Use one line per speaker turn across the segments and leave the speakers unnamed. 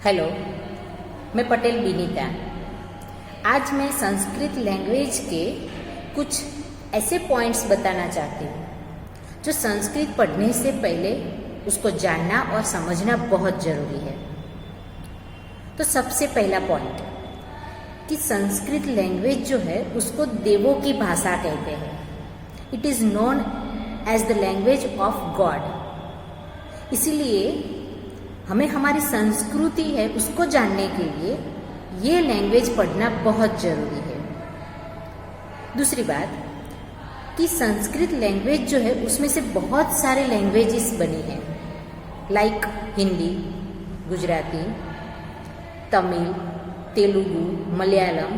Hello, मैं पटेल विनीता। आज मैं संस्कृत लैंग्वेज के कुछ ऐसे पॉइंट्स बताना चाहती हूँ जो संस्कृत पढ़ने से पहले उसको जानना और समझना बहुत ज़रूरी है। तो सबसे पहला पॉइंट कि संस्कृत लैंग्वेज जो है उसको देवों की भाषा कहते हैं। It is known as the language of God. इसीलिए हमें हमारी संस्कृति है उसको जानने के लिए ये लैंग्वेज पढ़ना बहुत ज़रूरी है। दूसरी बात कि संस्कृत लैंग्वेज जो है उसमें से बहुत सारे लैंग्वेजेस बनी हैं, लाइक हिंदी, गुजराती, तमिल, तेलुगु, मलयालम।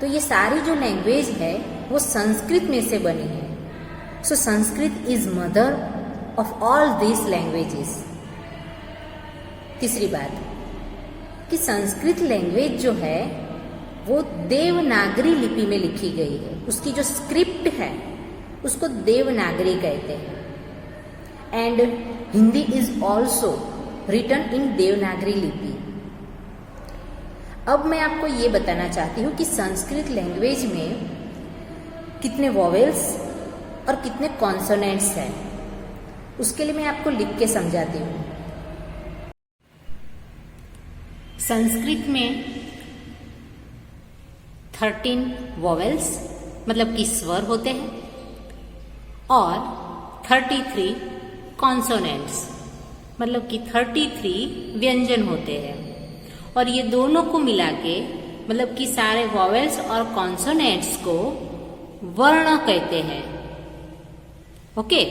तो ये सारी जो लैंग्वेज है वो संस्कृत में से बनी है। So Sanskrit is mother of all these languages. तीसरी बात कि संस्कृत लैंग्वेज जो है वो देवनागरी लिपि में लिखी गई है। उसकी जो स्क्रिप्ट है उसको देवनागरी कहते हैं। And Hindi is also written in Devanagari लिपि। अब मैं आपको ये बताना चाहती हूँ कि संस्कृत लैंग्वेज में कितने वॉवेल्स और कितने कॉन्सोनेंट्स हैं। उसके लिए मैं आपको लिख के समझाती हूँ। संस्कृत में 13 वॉवेल्स मतलब कि स्वर होते हैं और 33 कॉन्सोनेंट्स मतलब कि 33 व्यंजन होते हैं। और ये दोनों को मिला के मतलब कि सारे वॉवेल्स और कॉन्सोनेंट्स को वर्ण कहते हैं। ओके,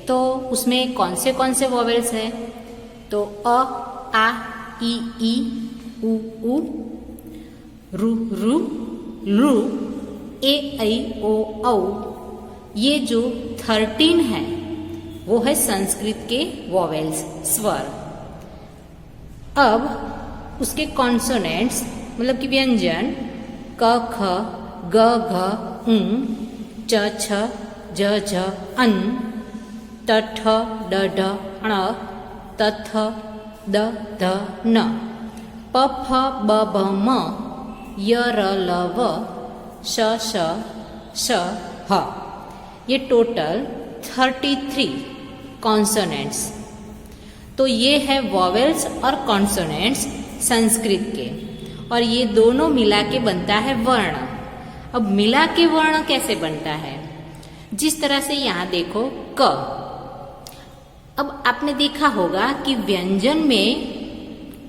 तो उसमें कौन से वॉवेल्स हैं? तो अ, आ, ई, उ, रु, लु, ए, ऐ, ओ, औ। ये जो 13 है वो है संस्कृत के वॉवेल्स, स्वर। अब उसके कॉन्सोनेंट्स मतलब कि व्यंजन क, ख, ग, घ, ङ, च, छ, ज, झ, अन, त, ठ, ड, ढ, ण, त, थ, द, ध, न, प, फ, ब, भ, म, य, र, ल, व, श, श, ह। ये टोटल 33 कॉन्सोनेंट्स। तो ये है वॉवेल्स और कॉन्सोनेंट्स संस्कृत के, और ये दोनों मिला के बनता है वर्ण। अब मिला के वर्ण कैसे बनता है? जिस तरह से यहाँ देखो क। अब आपने देखा होगा कि व्यंजन में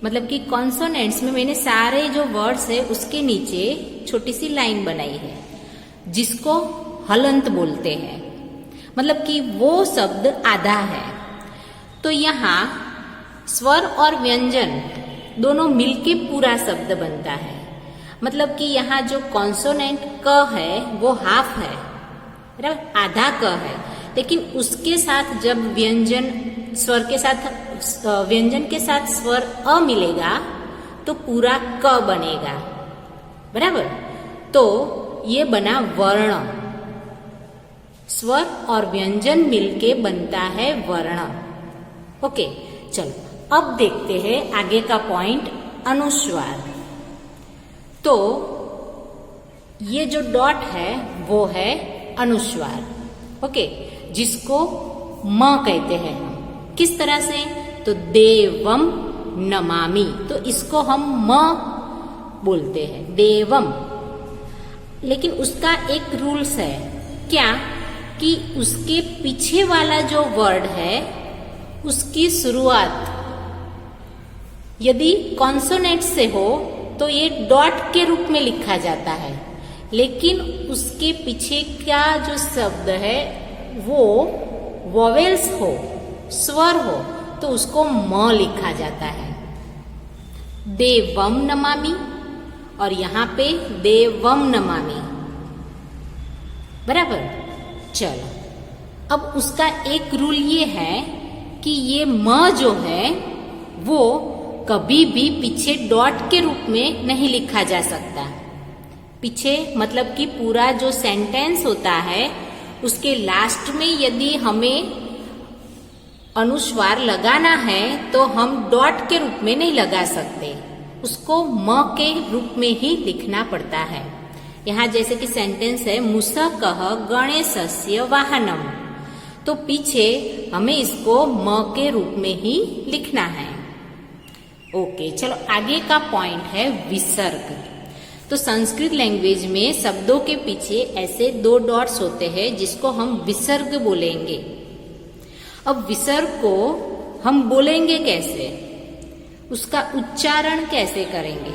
मतलब कि कॉन्सोनेंट्स में मैंने सारे जो वर्ड्स है उसके नीचे छोटी सी लाइन बनाई है जिसको हलंत बोलते हैं, मतलब कि वो शब्द आधा है। तो यहाँ स्वर और व्यंजन दोनों मिलके पूरा शब्द बनता है। मतलब कि यहाँ जो कॉन्सोनेंट क है वो हाफ है, बराबर, आधा क है। लेकिन उसके साथ जब व्यंजन स्वर के साथ व्यंजन के साथ स्वर अ मिलेगा तो पूरा क बनेगा, बराबर। तो ये बना वर्ण। स्वर और व्यंजन मिलके बनता है वर्ण। ओके, चलो अब देखते हैं आगे का पॉइंट, अनुस्वार। तो ये जो डॉट है वो है अनुस्वार। ओके, जिसको म कहते हैं हम। किस तरह से? तो देवम नमामि, तो इसको हम म बोलते हैं, देवम। लेकिन उसका एक रूल्स है, क्या? कि उसके पीछे वाला जो वर्ड है उसकी शुरुआत यदि कॉन्सोनेंट से हो तो ये डॉट के रूप में लिखा जाता है, लेकिन उसके पीछे का जो शब्द है वो वॉवेल्स हो, स्वर हो, तो उसको म लिखा जाता है। देवम नमामि, और यहाँ पे देवम नमामि, बराबर। चलो, अब उसका एक रूल ये है कि ये म जो है वो कभी भी पीछे डॉट के रूप में नहीं लिखा जा सकता। पीछे मतलब कि पूरा जो सेंटेंस होता है उसके लास्ट में यदि हमें अनुस्वार लगाना है तो हम डॉट के रूप में नहीं लगा सकते, उसको म के रूप में ही लिखना पड़ता है। यहाँ जैसे कि सेंटेंस है मूषकः गणेशस्य वाहनम, तो पीछे हमें इसको म के रूप में ही लिखना है। ओके, चलो आगे का पॉइंट है विसर्ग। तो संस्कृत लैंग्वेज में शब्दों के पीछे ऐसे 2 डॉट्स होते हैं जिसको हम विसर्ग बोलेंगे। अब विसर्ग को हम बोलेंगे कैसे, उसका उच्चारण कैसे करेंगे?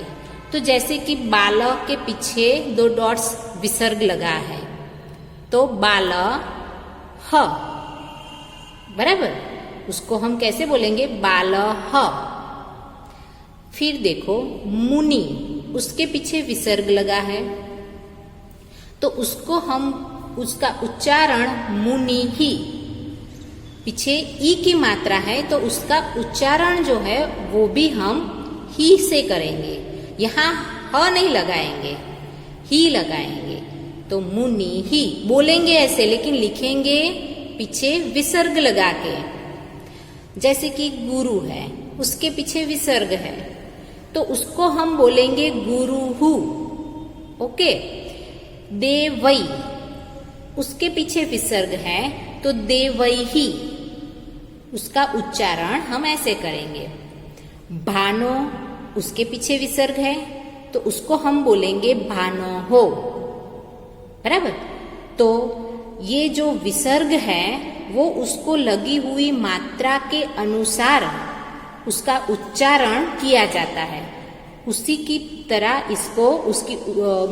तो जैसे कि बाल के पीछे 2 डॉट्स विसर्ग लगा है, तो बाल ह, बराबर, उसको हम कैसे बोलेंगे? बाल ह। फिर देखो मुनि, उसके पीछे विसर्ग लगा है, तो उसको हम, उसका उच्चारण मुनि ही, पीछे ई की मात्रा है तो उसका उच्चारण जो है वो भी हम ही से करेंगे। यहाँ ह नहीं लगाएंगे, ही लगाएंगे। तो मुनि ही बोलेंगे ऐसे, लेकिन लिखेंगे पीछे विसर्ग लगा के। जैसे कि गुरु है, उसके पीछे विसर्ग है, तो उसको हम बोलेंगे गुरुहु। ओके। देवई, उसके पीछे विसर्ग है तो देवई, उसका उच्चारण हम ऐसे करेंगे। भानो, उसके पीछे विसर्ग है तो उसको हम बोलेंगे भानो हो, बराबर। तो ये जो विसर्ग है वो उसको लगी हुई मात्रा के अनुसार उसका उच्चारण किया जाता है, उसी की तरह इसको, उसकी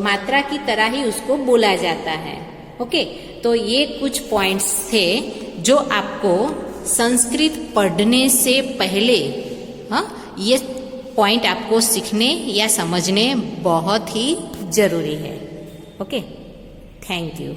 मात्रा की तरह ही उसको बोला जाता है। ओके, तो ये कुछ पॉइंट्स थे जो आपको संस्कृत पढ़ने से पहले, ये पॉइंट आपको सीखने या समझने बहुत ही जरूरी है। Okay, thank you.